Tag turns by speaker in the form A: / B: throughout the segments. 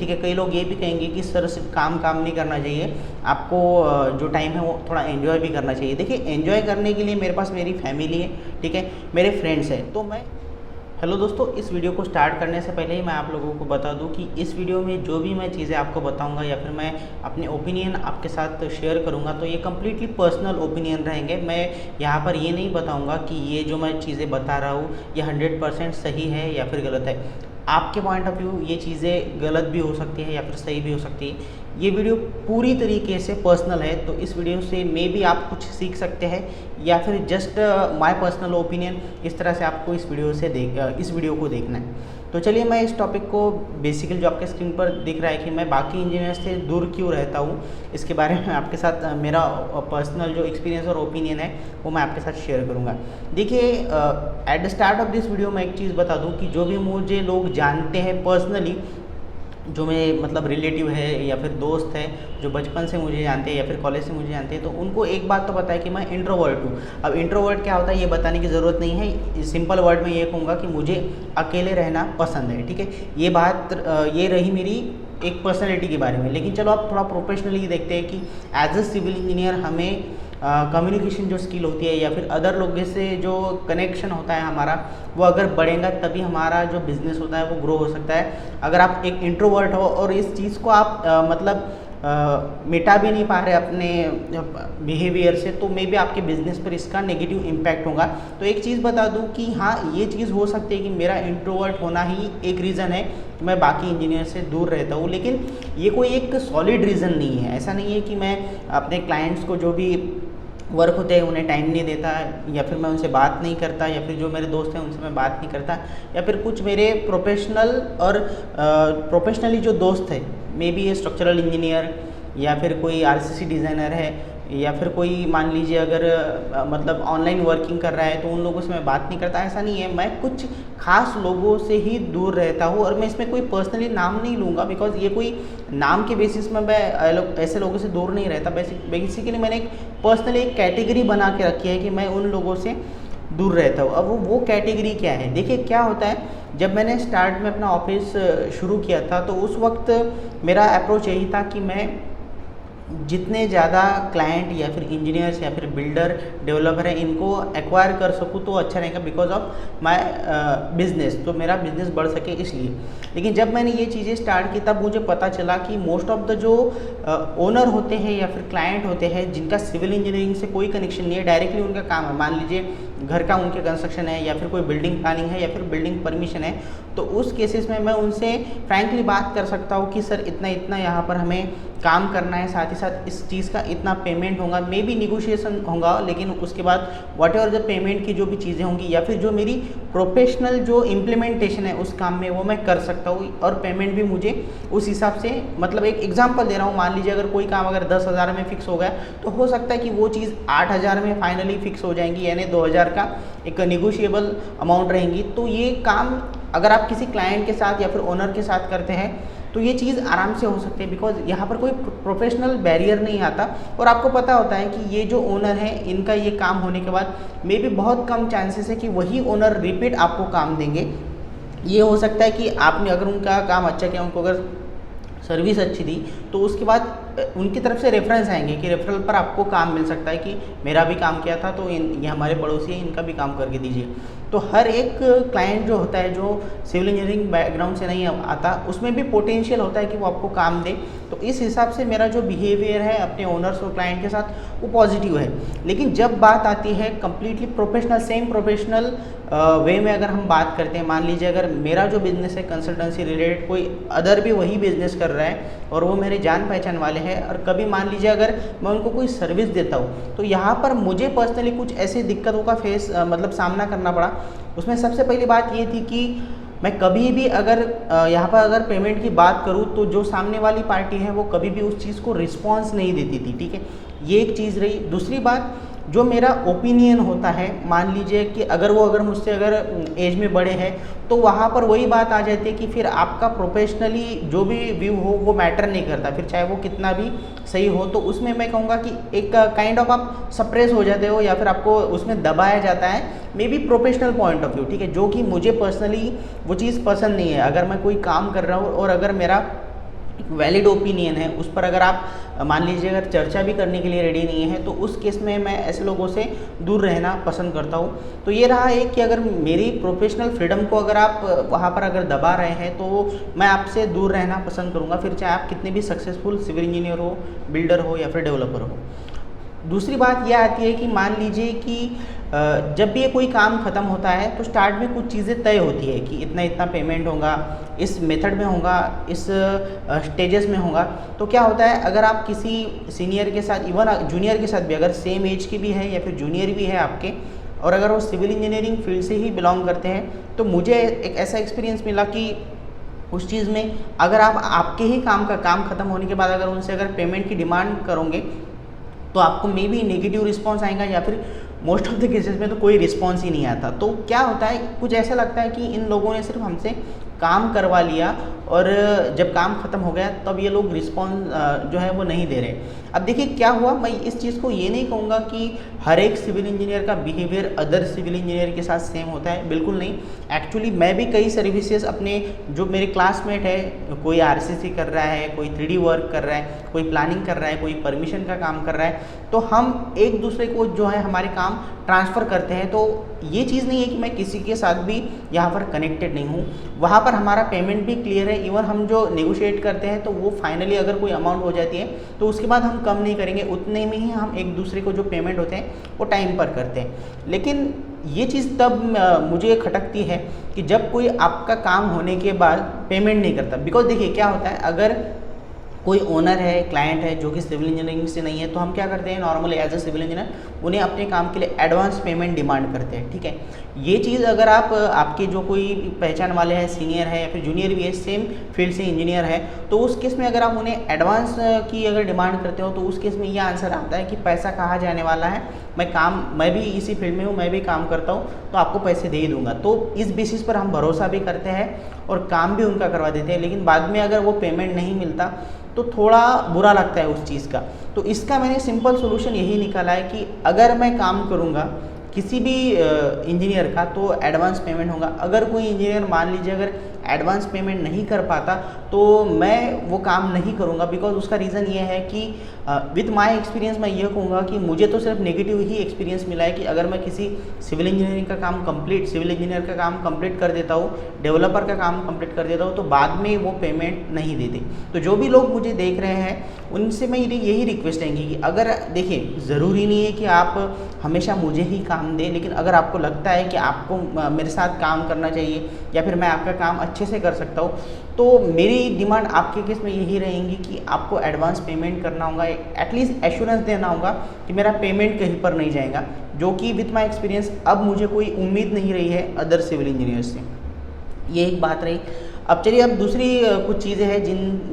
A: ठीक है। कई लोग ये भी कहेंगे कि सर सिर्फ काम काम नहीं करना चाहिए, आपको जो टाइम है वो थोड़ा एंजॉय भी करना चाहिए। देखिए एंजॉय करने के लिए मेरे पास मेरी फैमिली है, ठीक है, मेरे फ्रेंड्स हैं। तो मैं हेलो दोस्तों, इस वीडियो को स्टार्ट करने से पहले ही मैं आप लोगों को बता दूं कि इस वीडियो में जो भी मैं चीज़ें आपको बताऊंगा या फिर मैं अपने ओपिनियन आपके साथ शेयर करूंगा तो ये कम्प्लीटली पर्सनल ओपिनियन रहेंगे। मैं यहाँ पर ये नहीं बताऊंगा कि ये जो मैं चीज़ें बता रहा हूँ ये 100% सही है या फिर गलत है। आपके पॉइंट ऑफ व्यू ये चीज़ें गलत भी हो सकती है या फिर सही भी हो सकती है। ये वीडियो पूरी तरीके से पर्सनल है, तो इस वीडियो से मे बी आप कुछ सीख सकते हैं या फिर जस्ट माय पर्सनल ओपिनियन, इस तरह से आपको इस वीडियो को देखना है। तो चलिए मैं इस टॉपिक को बेसिकली जो आपके स्क्रीन पर दिख रहा है कि मैं बाकी इंजीनियर्स से दूर क्यों रहता हूँ, इसके बारे में आपके साथ मेरा पर्सनल जो एक्सपीरियंस और ओपिनियन है वो मैं आपके साथ शेयर करूँगा। देखिए at the start of this video मैं एक चीज़ बता दूँ कि जो भी मुझे लोग जानते हैं पर्सनली, जो मेरे मतलब रिलेटिव है या फिर दोस्त है जो बचपन से मुझे जानते हैं या फिर कॉलेज से मुझे जानते हैं, तो उनको एक बात तो पता है कि मैं इंट्रोवर्ट हूँ। अब इंट्रोवर्ट क्या होता है ये बताने की ज़रूरत नहीं है, सिंपल वर्ड में ये कहूँगा कि मुझे अकेले रहना पसंद है, ठीक है। ये बात ये रही मेरी एक पर्सनैलिटी के बारे में। लेकिन चलो आप थोड़ा प्रोफेशनली देखते हैं कि एज अ सिविल इंजीनियर हमें कम्युनिकेशन जो स्किल होती है या फिर अदर लोगों से जो कनेक्शन होता है हमारा, वो अगर बढ़ेगा तभी हमारा जो बिज़नेस होता है वो ग्रो हो सकता है। अगर आप एक इंट्रोवर्ट हो और इस चीज़ को आप मिटा भी नहीं पा रहे अपने बिहेवियर से, तो मे बी आपके बिजनेस पर इसका नेगेटिव इम्पैक्ट होगा। तो एक चीज़ बता दूं कि हाँ ये चीज़ हो सकती है कि मेरा इंट्रोवर्ट होना ही एक रीज़न है कि मैं बाकी इंजीनियर से दूर रहता हूँ, लेकिन ये कोई एक सॉलिड रीज़न नहीं है। ऐसा नहीं है कि मैं अपने क्लाइंट्स को जो भी वर्क होते हैं उन्हें टाइम नहीं देता या फिर मैं उनसे बात नहीं करता या फिर जो मेरे दोस्त हैं उनसे मैं बात नहीं करता, या फिर कुछ मेरे प्रोफेशनली जो दोस्त हैं, मे बी ये स्ट्रक्चरल इंजीनियर या फिर कोई आरसीसी डिज़ाइनर है या फिर कोई मान लीजिए अगर मतलब ऑनलाइन वर्किंग कर रहा है तो उन लोगों से मैं बात नहीं करता। ऐसा नहीं है, मैं कुछ खास लोगों से ही दूर रहता हूँ। और मैं इसमें कोई पर्सनली नाम नहीं लूँगा बिकॉज ये कोई नाम के बेसिस में मैं ऐसे लोगों से दूर नहीं रहता। बेसिकली मैंने एक पर्सनली एक कैटेगरी बना के रखी है कि मैं उन लोगों से दूर रहता हूँ। अब वो कैटेगरी क्या है, देखिए क्या होता है, जब मैंने स्टार्ट में अपना ऑफिस शुरू किया था तो उस वक्त मेरा अप्रोच यही था कि मैं जितने ज़्यादा क्लाइंट या फिर इंजीनियर्स या फिर बिल्डर डेवलपर हैं इनको एक्वायर कर सकूँ तो अच्छा रहेगा बिकॉज ऑफ माय बिजनेस, तो मेरा बिजनेस बढ़ सके इसलिए। लेकिन जब मैंने ये चीज़ें स्टार्ट की तब मुझे पता चला कि मोस्ट ऑफ द जो ओनर होते हैं या फिर क्लाइंट होते हैं जिनका सिविल इंजीनियरिंग से कोई कनेक्शन नहीं है, डायरेक्टली उनका काम है, मान लीजिए घर का उनके कंस्ट्रक्शन है या फिर कोई बिल्डिंग प्लानिंग है या फिर बिल्डिंग परमिशन है, तो उस केसेस में मैं उनसे फ्रैंकली बात कर सकता हूँ कि सर इतना इतना यहाँ पर हमें काम करना है, साथ ही साथ इस चीज़ का इतना पेमेंट होगा, मे बी निगोशिएशन होगा, लेकिन उसके बाद वॉट एवर द पेमेंट की जो भी चीज़ें होंगी या फिर जो मेरी प्रोफेशनल जो इम्प्लीमेंटेशन है उस काम में वो मैं कर सकता हूँ और पेमेंट भी मुझे उस हिसाब से, मतलब एक एग्जांपल दे रहा हूँ, मान लीजिए अगर कोई काम अगर 10,000 में फिक्स हो गया तो हो सकता है कि वो चीज़ 8,000 में फाइनली फिक्स हो जाएंगी, यानी 2,000 का एक निगोशिएबल अमाउंट रहेंगी। तो ये काम अगर आप किसी क्लाइंट के साथ या फिर ओनर के साथ करते हैं तो ये चीज़ आराम से हो सकती है बिकॉज यहाँ पर कोई प्रोफेशनल बैरियर नहीं आता और आपको पता होता है कि ये जो ओनर है इनका ये काम होने के बाद मे बी बहुत कम चांसेस है कि वही ओनर रिपीट आपको काम देंगे। ये हो सकता है कि आपने अगर उनका काम अच्छा किया, उनको अगर सर्विस अच्छी दी, तो उसके बाद उनकी तरफ से रेफरेंस आएंगे कि रेफरल पर आपको काम मिल सकता है कि मेरा भी काम किया था तो ये हमारे पड़ोसी हैं, इनका भी काम करके दीजिए। तो हर एक क्लाइंट जो होता है जो सिविल इंजीनियरिंग बैकग्राउंड से नहीं आता उसमें भी पोटेंशियल होता है कि वो आपको काम दे। तो इस हिसाब से मेरा जो बिहेवियर है अपने ओनर्स और क्लाइंट के साथ वो पॉजिटिव है। लेकिन जब बात आती है completely professional, same professional way में अगर हम बात करते हैं, मान लीजिए अगर मेरा जो बिज़नेस है कंसल्टेंसी रिलेटेड, कोई अदर भी वही बिज़नेस कर रहा है और वो मेरे जान पहचान वाले हैं और कभी मान लीजिए अगर मैं उनको कोई सर्विस देता हूँ तो यहाँ पर मुझे पर्सनली कुछ ऐसी दिक्कतों का मतलब सामना करना पड़ा। उसमें सबसे पहली बात ये थी कि मैं कभी भी अगर यहाँ पर अगर पेमेंट की बात करूँ तो जो सामने वाली पार्टी है वो कभी भी उस चीज़ को रिस्पॉन्स नहीं देती थी, ठीक है, ये एक चीज़ रही। दूसरी बात, जो मेरा ओपिनियन होता है, मान लीजिए कि अगर मुझसे अगर एज में बड़े हैं तो वहाँ पर वही बात आ जाती है कि फिर आपका प्रोफेशनली जो भी व्यू हो वो मैटर नहीं करता, फिर चाहे वो कितना भी सही हो। तो उसमें मैं कहूँगा कि एक काइंड ऑफ आप सप्रेस हो जाते हो या फिर आपको उसमें दबाया जाता है, may be professional point of view, ठीक है, जो कि मुझे पर्सनली वो चीज़ पसंद नहीं है। अगर मैं कोई काम कर रहा हूँ और अगर मेरा एक वैलिड ओपिनियन है उस पर अगर आप मान लीजिए अगर चर्चा भी करने के लिए रेडी नहीं है, तो उस केस में मैं ऐसे लोगों से दूर रहना पसंद करता हूँ। तो ये रहा है कि अगर मेरी प्रोफेशनल फ्रीडम को अगर आप वहाँ पर अगर दबा रहे हैं, तो मैं आपसे दूर रहना पसंद करूँगा, फिर चाहे आप कितने भी सक्सेसफुल सिविल इंजीनियर हो, बिल्डर हो या फिर डेवलपर हो। दूसरी बात यह आती है कि मान लीजिए कि जब भी ये कोई काम ख़त्म होता है तो स्टार्ट में कुछ चीज़ें तय होती है कि इतना इतना पेमेंट होगा, इस मेथड में होगा, इस स्टेजेस में होगा। तो क्या होता है, अगर आप किसी सीनियर के साथ, इवन जूनियर के साथ भी, अगर सेम एज की भी है या फिर जूनियर भी है आपके, और अगर वो सिविल इंजीनियरिंग फील्ड से ही बिलोंग करते हैं, तो मुझे एक ऐसा एक्सपीरियंस मिला कि उस चीज़ में अगर आप आपके ही काम ख़त्म होने के बाद अगर उनसे अगर पेमेंट की डिमांड करोगे, तो आपको मे बी नेगेटिव रिस्पॉन्स आएगा, या फिर मोस्ट ऑफ द केसेस में तो कोई रिस्पॉन्स ही नहीं आता। तो क्या होता है, कुछ ऐसा लगता है कि इन लोगों ने सिर्फ हमसे काम करवा लिया और जब काम ख़त्म हो गया तब ये लोग रिस्पॉन्स जो है वो नहीं दे रहे। अब देखिए क्या हुआ, मैं इस चीज़ को ये नहीं कहूँगा कि हर एक सिविल इंजीनियर का बिहेवियर अदर सिविल इंजीनियर के साथ सेम होता है, बिल्कुल नहीं। एक्चुअली मैं भी कई सर्विसेज अपने, जो मेरे क्लासमेट है, कोई आरसीसी कर रहा है, कोई 3D वर्क कर रहा है, कोई प्लानिंग कर रहा है, कोई परमिशन का काम कर रहा है, तो हम एक दूसरे को जो है हमारे काम ट्रांसफ़र करते हैं। तो ये चीज़ नहीं है कि मैं किसी के साथ भी यहाँ पर कनेक्टेड नहीं हूँ, वहाँ पर हमारा पेमेंट भी क्लियर है। इवन हम जो नेगोशिएट करते हैं तो वो फाइनली अगर कोई अमाउंट हो जाती है तो उसके बाद हम कम नहीं करेंगे, उतने में ही हम एक दूसरे को जो पेमेंट होते हैं वो टाइम पर करते हैं। लेकिन ये चीज़ तब मुझे खटकती है कि जब कोई आपका काम होने के बाद पेमेंट नहीं करता। बिकॉज देखिए क्या होता है, अगर कोई ओनर है, क्लाइंट है जो कि सिविल इंजीनियरिंग से नहीं है, तो हम क्या करते हैं normally as a civil engineer, उन्हें अपने काम के लिए एडवांस पेमेंट डिमांड करते हैं, ठीक है। ये चीज़ अगर आप आपके जो कोई पहचान वाले हैं, सीनियर है या फिर जूनियर भी है, सेम फील्ड से इंजीनियर है, तो उस केस में अगर आप उन्हें एडवांस की अगर डिमांड करते हो, तो उस केस में ये आंसर आता है कि पैसा कहाँ जाने वाला है, मैं भी इसी फील्ड में हूँ, मैं भी काम करता हूँ, तो आपको पैसे दे ही दूंगा। तो इस बेसिस पर हम भरोसा भी करते हैं और काम भी उनका करवा देते हैं। लेकिन बाद में अगर वो पेमेंट नहीं मिलता तो थोड़ा बुरा लगता है उस चीज़ का। तो इसका मैंने सिंपल सोल्यूशन यही निकाला है कि अगर मैं काम करूँगा किसी भी इंजीनियर का, तो एडवांस पेमेंट होगा। अगर कोई इंजीनियर मान लीजिए अगर एडवांस पेमेंट नहीं कर पाता, तो मैं वो काम नहीं करूँगा। बिकॉज उसका रीज़न ये है कि विथ माय एक्सपीरियंस मैं ये कहूँगा कि मुझे तो सिर्फ नेगेटिव ही एक्सपीरियंस मिला है कि अगर मैं किसी सिविल इंजीनियर का काम कंप्लीट कर देता हूँ, डेवलपर का काम कंप्लीट कर देता हूँ, तो बाद में वो पेमेंट नहीं देते। तो जो भी लोग मुझे देख रहे हैं उनसे मैं यही रिक्वेस्ट रहेंगी कि अगर देखिए, ज़रूरी नहीं है कि आप हमेशा मुझे ही काम दें, लेकिन अगर आपको लगता है कि आपको मेरे साथ काम करना चाहिए या फिर मैं आपका काम अच्छे से कर सकता हूँ, तो मेरी डिमांड आपके केस में यही रहेंगी कि आपको एडवांस पेमेंट करना होगा, एटलीस्ट एश्योरेंस देना होगा कि मेरा पेमेंट कहीं पर नहीं जाएगा, जो कि विथ माय एक्सपीरियंस अब मुझे कोई उम्मीद नहीं रही है अदर सिविल इंजीनियर से। ये एक बात रही। अब चलिए, अब दूसरी कुछ चीज़ें हैं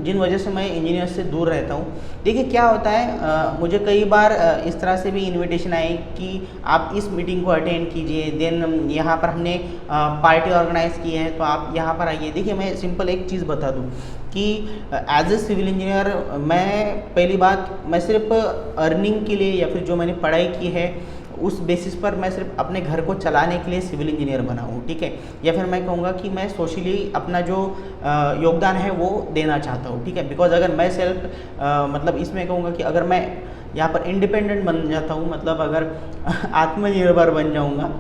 A: जिन वजह से मैं इंजीनियर से दूर रहता हूँ। देखिए क्या होता है, मुझे कई बार इस तरह से भी इनविटेशन आए कि आप इस मीटिंग को अटेंड कीजिए, देन यहाँ पर हमने पार्टी ऑर्गेनाइज़ की है तो आप यहाँ पर आइए। देखिए मैं सिंपल एक चीज़ बता दूँ कि एज ए सिविल इंजीनियर मैं पहली बात, मैं सिर्फ अर्निंग के लिए या फिर जो मैंने पढ़ाई की है उस बेसिस पर मैं सिर्फ अपने घर को चलाने के लिए सिविल इंजीनियर बना हूँ, ठीक है। या फिर मैं कहूँगा कि मैं सोशली अपना जो योगदान है वो देना चाहता हूँ, ठीक है। बिकॉज अगर मैं मतलब इसमें कहूँगा कि अगर मैं यहाँ पर इंडिपेंडेंट बन जाता हूँ, मतलब अगर आत्मनिर्भर बन जाऊँगा,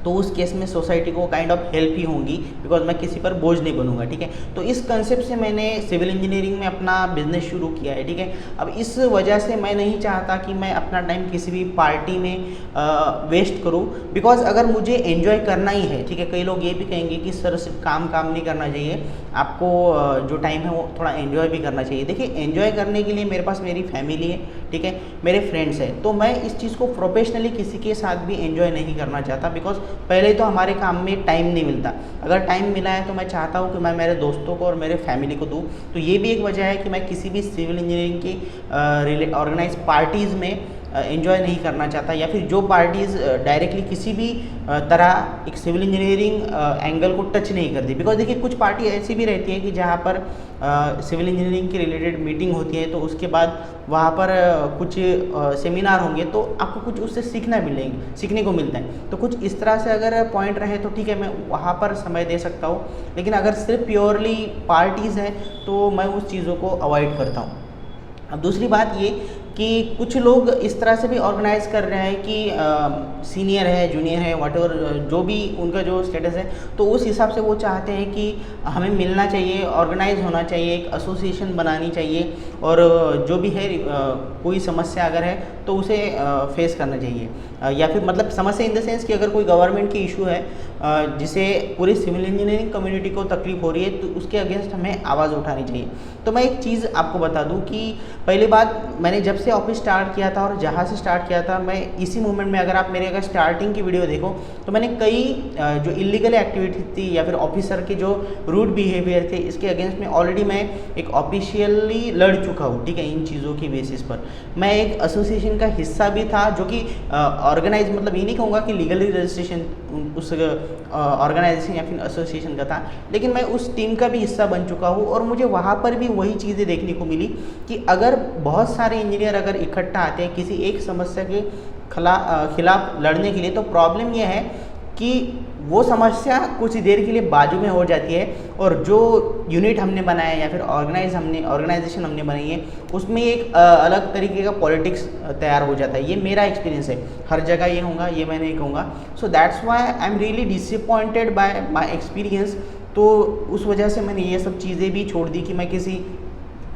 A: तो उस केस में सोसाइटी को काइंड ऑफ हेल्प ही होंगी, बिकॉज मैं किसी पर बोझ नहीं बनूंगा, ठीक है। तो इस कंसेप्ट से मैंने सिविल इंजीनियरिंग में अपना बिजनेस शुरू किया है, ठीक है। अब इस वजह से मैं नहीं चाहता कि मैं अपना टाइम किसी भी पार्टी में वेस्ट करूं, बिकॉज अगर मुझे एंजॉय करना ही है, ठीक है। कई लोग ये भी कहेंगे कि सर सिर्फ काम नहीं करना चाहिए, आपको जो टाइम है वो थोड़ा एंजॉय भी करना चाहिए। देखिए एंजॉय करने के लिए मेरे पास मेरी फैमिली है, ठीक है, मेरे फ्रेंड्स हैं, तो मैं इस चीज़ को प्रोफेशनली किसी के साथ भी एंजॉय नहीं करना चाहता। बिकॉज पहले तो हमारे काम में टाइम नहीं मिलता, अगर टाइम मिला है तो मैं चाहता हूँ कि मैं मेरे दोस्तों को और मेरे फैमिली को दूँ। तो ये भी एक वजह है कि मैं किसी भी सिविल इंजीनियरिंग की ऑर्गेनाइज पार्टीज़ में एंजॉय नहीं करना चाहता, या फिर जो पार्टीज़ डायरेक्टली किसी भी तरह एक सिविल इंजीनियरिंग एंगल को टच नहीं करती। बिकॉज देखिए कुछ पार्टी ऐसी भी रहती है कि जहाँ पर सिविल इंजीनियरिंग के रिलेटेड मीटिंग होती है, तो उसके बाद वहाँ पर कुछ सेमिनार होंगे, तो आपको कुछ उससे सीखने को मिलता है। तो कुछ इस तरह से अगर पॉइंट रहे तो ठीक है, मैं वहाँ पर समय दे सकता हूँ, लेकिन अगर सिर्फ प्योरली पार्टीज़ हैं तो मैं उस चीज़ों को अवॉइड करता हूँ। अब दूसरी बात ये कि कुछ लोग इस तरह से भी ऑर्गेनाइज कर रहे हैं कि सीनियर है, जूनियर है, व्हाटएवर जो भी उनका जो स्टेटस है, तो उस हिसाब से वो चाहते हैं कि हमें मिलना चाहिए, ऑर्गेनाइज होना चाहिए, एक एसोसिएशन बनानी चाहिए, और जो भी है कोई समस्या अगर है तो उसे फेस करना चाहिए, या फिर मतलब समस्या इन द सेंस कि अगर कोई गवर्नमेंट की इशू है जिसे पूरी सिविल इंजीनियरिंग कम्युनिटी को तकलीफ हो रही है, तो उसके अगेंस्ट हमें आवाज़ उठानी चाहिए। तो मैं एक चीज़ आपको बता दूं कि पहली बात, मैंने जब से ऑफिस स्टार्ट किया था और जहाँ से स्टार्ट किया था, मैं इसी मूवमेंट में, अगर आप मेरे अगर स्टार्टिंग की वीडियो देखो तो मैंने कई जो इलीगल एक्टिविटी थी या फिर ऑफिसर के जो रूड बिहेवियर थे, इसके अगेंस्ट में ऑलरेडी मैं एक ऑफिशियली लड़ चुका हूँ, ठीक है। इन चीज़ों की बेसिस पर मैं एक एसोसिएशन का हिस्सा भी था, जो कि ऑर्गेनाइज, मतलब ये नहीं कहूँगा कि लीगली रजिस्ट्रेशन उस ऑर्गेनाइजेशन या फिर एसोसिएशन का था, लेकिन मैं उस टीम का भी हिस्सा बन चुका हूँ। और मुझे वहाँ पर भी वही चीज़ें देखने को मिली कि अगर बहुत सारे इंजीनियर अगर इकट्ठा आते हैं किसी एक समस्या के खिलाफ लड़ने के लिए, तो प्रॉब्लम यह है कि वो समस्या कुछ देर के लिए बाजू में हो जाती है, और जो यूनिट हमने बनाया या फिर ऑर्गेनाइजेशन हमने बनाई है, उसमें एक अलग तरीके का पॉलिटिक्स तैयार हो जाता है। ये मेरा एक्सपीरियंस है, हर जगह ये होगा ये मैं नहीं कहूँगा। So that's why I am really disappointed bye my experience. तो उस वजह से मैंने ये सब चीज़ें भी छोड़ दी कि मैं किसी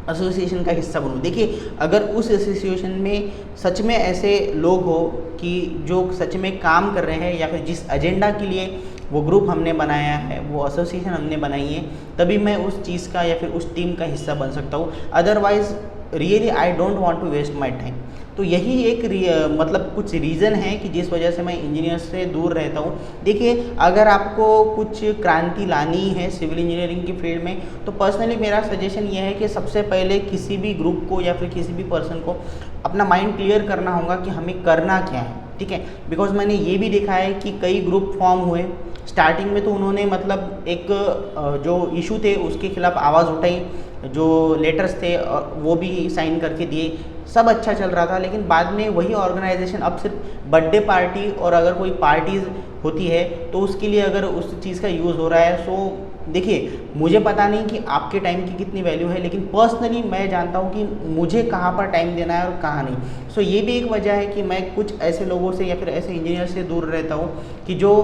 A: एसोसिएशन का हिस्सा बनूँ। देखिए अगर उस एसोसिएशन में सच में ऐसे लोग हो कि जो सच में काम कर रहे हैं, या फिर जिस एजेंडा के लिए वो ग्रुप हमने बनाया है, वो एसोसिएशन हमने बनाई है, तभी मैं उस चीज़ का या फिर उस टीम का हिस्सा बन सकता हूँ। Otherwise really I don't want to waste my time. तो यही एक मतलब कुछ रीज़न है कि जिस वजह से मैं इंजीनियर से दूर रहता हूँ। देखिए अगर आपको कुछ क्रांति लानी है सिविल इंजीनियरिंग की फील्ड में, तो पर्सनली मेरा सजेशन ये है कि सबसे पहले किसी भी ग्रुप को या फिर किसी भी पर्सन को अपना माइंड क्लियर करना होगा कि हमें करना क्या है, ठीक है। बिकॉज मैंने ये भी देखा है कि कई ग्रुप फॉर्म हुए, स्टार्टिंग में तो उन्होंने मतलब एक जो इशू थे उसके खिलाफ आवाज़ उठाई, जो लेटर्स थे वो भी साइन करके दिए, सब अच्छा चल रहा था। लेकिन बाद में वही ऑर्गेनाइजेशन अब सिर्फ बर्थडे पार्टी और अगर कोई पार्टीज़ होती है तो उसके लिए अगर उस चीज़ का यूज़ हो रहा है। सो देखिए मुझे पता नहीं कि आपके टाइम की कितनी वैल्यू है, लेकिन पर्सनली मैं जानता हूँ कि मुझे कहाँ पर टाइम देना है और कहाँ नहीं। सो ये भी एक वजह है कि मैं कुछ ऐसे लोगों से या फिर ऐसे इंजीनियर से दूर रहता हूँ कि जो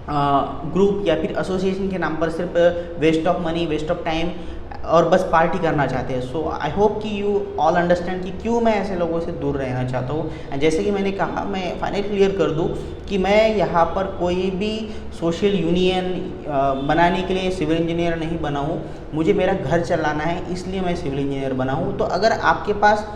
A: ग्रुप या फिर एसोसिएशन के नाम पर सिर्फ waste of money, waste of time और बस पार्टी करना चाहते हैं। सो आई होप कि यू ऑल अंडरस्टैंड कि क्यों मैं ऐसे लोगों से दूर रहना चाहता हूँ। एंड जैसे कि मैंने कहा, मैं फाइनल क्लियर कर दूँ कि मैं यहाँ पर कोई भी सोशल यूनियन बनाने के लिए सिविल इंजीनियर नहीं बना हूँ। मुझे मेरा घर चलाना है, इसलिए मैं सिविल इंजीनियर बना हूँ। तो अगर आपके पास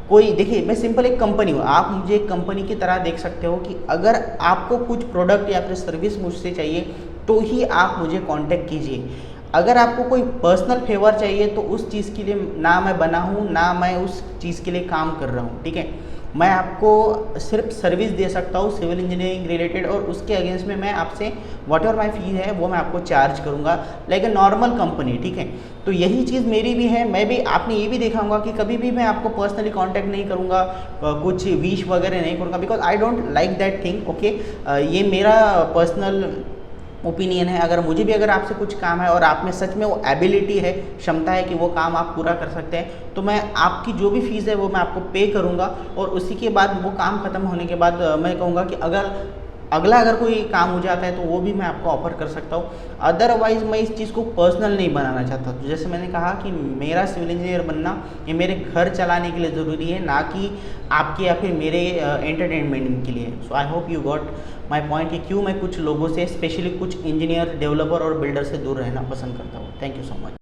A: कोई, देखिए मैं सिंपल एक कंपनी हूँ, आप मुझे एक कंपनी की तरह देख सकते हो कि अगर आपको कुछ प्रोडक्ट या फिर सर्विस मुझसे चाहिए तो ही आप मुझे कांटेक्ट कीजिए। अगर आपको कोई पर्सनल फेवर चाहिए तो उस चीज़ के लिए ना मैं बना हूँ, ना मैं उस चीज़ के लिए काम कर रहा हूँ, ठीक है। मैं आपको सिर्फ सर्विस दे सकता हूँ सिविल इंजीनियरिंग रिलेटेड, और उसके अगेंस्ट में मैं आपसे वॉट एवर माई फीस है वो मैं आपको चार्ज करूँगा लाइक ए नॉर्मल कंपनी, ठीक है। तो यही चीज़ मेरी भी है। मैं भी, आपने ये भी देखा होगा कि कभी भी मैं आपको पर्सनली कांटेक्ट नहीं करूँगा, कुछ विश वगैरह नहीं करूँगा, because I don't like that thing, okay. ये मेरा पर्सनल ओपिनियन है। अगर मुझे भी अगर आपसे कुछ काम है और आप में सच में वो एबिलिटी है, क्षमता है कि वो काम आप पूरा कर सकते हैं, तो मैं आपकी जो भी फीस है वो मैं आपको पे करूँगा, और उसी के बाद वो काम ख़त्म होने के बाद मैं कहूँगा कि अगर कोई काम हो जाता है तो वो भी मैं आपको ऑफर कर सकता हूँ। अदरवाइज़ मैं इस चीज़ को पर्सनल नहीं बनाना चाहता। तो जैसे मैंने कहा कि मेरा सिविल इंजीनियर बनना ये मेरे घर चलाने के लिए ज़रूरी है, ना कि आपके या फिर मेरे एंटरटेनमेंट के लिए। So I hope you got my point कि क्यों मैं कुछ लोगों से, स्पेशली कुछ इंजीनियर, डेवलपर और बिल्डर से दूर रहना पसंद करता हूँ। Thank you so much.